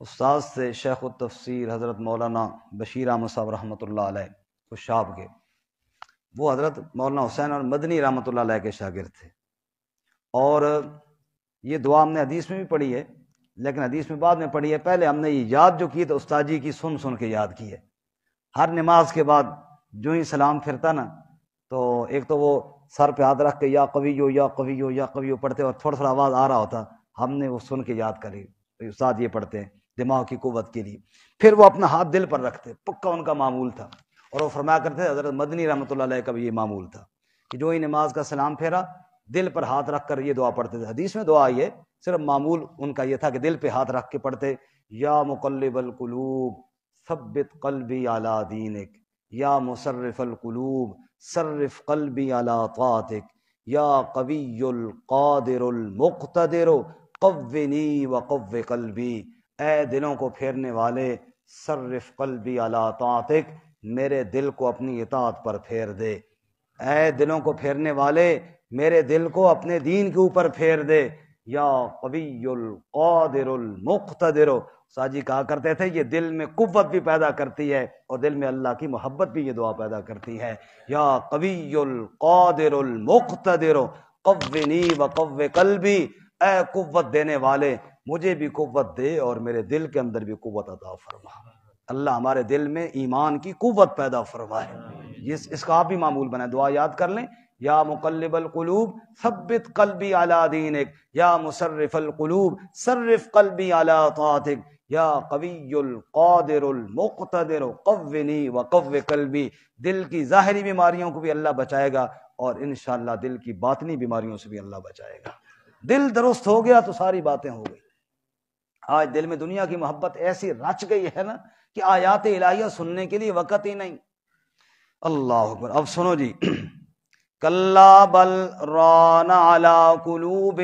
استاد سے شیخ التفسیر حضرت مولانا بشیر احمد صاحب رحمۃ اللہ علیہ خوشاب کے، وہ حضرت مولانا حسین اور مدنی رحمۃ اللہ علیہ کے شاگرد تھے، اور یہ دعا ہم نے حدیث میں بھی پڑھی ہے، لیکن حدیث میں بعد میں پڑھی ہے۔ پہلے ہم نے یہ یاد جو کی تو استاد جی کی سن سن کے یاد کی ہے۔ ہر نماز کے بعد جو ہی سلام پھرتا نا تو ایک تو وہ سر پہ ہاتھ رکھ کے یا قویو یا قویو یا قویو پڑھتے، اور تھوڑا تھوڑا آواز آ رہا ہوتا، ہم نے وہ سن کے یاد کری، استاد یہ پڑھتے ہیں دماغ کی قوت کے لیے۔ پھر وہ اپنا ہاتھ دل پر رکھتے، پکا ان کا معمول تھا، اور وہ فرمایا کرتے حضرت مدنی رحمۃ اللہ علیہ کا بھی یہ معمول تھا کہ جو ہی نماز کا سلام پھیرا دل پر ہاتھ رکھ کر یہ دعا پڑھتے تھے۔ حدیث میں دعا یہ صرف معمول ان کا یہ تھا کہ دل پہ ہاتھ رکھ کے پڑھتے، یا مقلب القلوب ثبت قلبی علی دینک، یا مصرف القلوب صرف قلبی علی طاعتک، یا قوی القادر المقتدر قونی وقو قلبی، اے دلوں کو پھیرنے والے صرف قلبی علی طاعتک، میرے دل کو اپنی اطاعت پر پھیر دے، اے دلوں کو پھیرنے والے میرے دل کو اپنے دین کے اوپر پھیر دے، یا قوی القادر المقتدر۔ ساجی کہا کرتے تھے یہ دل میں قوت بھی پیدا کرتی ہے اور دل میں اللہ کی محبت بھی یہ دعا پیدا کرتی ہے، یا قوی القادر المقتدر قونی وقو قلبی، اے قوت دینے والے مجھے بھی قوت دے اور میرے دل کے اندر بھی قوت عطا فرما۔ اللہ ہمارے دل میں ایمان کی قوت پیدا فرمائے، اس کا آپ بھی معمول بنائیں، دعا یاد کر لیں، یا مقلب القلوب ثبت قلبی علی دینک، یا مصرف القلوب صرف قلبی علی طاعتک، یا قوی القادر المقتدر قونی وقو قلبی۔ دل کی ظاہری بیماریوں کو بھی اللہ بچائے گا اور انشاءاللہ دل کی باطنی بیماریوں سے بھی اللہ بچائے گا۔ دل درست ہو گیا تو ساری باتیں ہو گئی۔ آج دل میں دنیا کی محبت ایسی رچ گئی ہے نا کہ آیات الہیہ سننے کے لیے وقت ہی نہیں۔ اللہ اکبر۔ اب سنو جی، کلا بل ران علی قلوب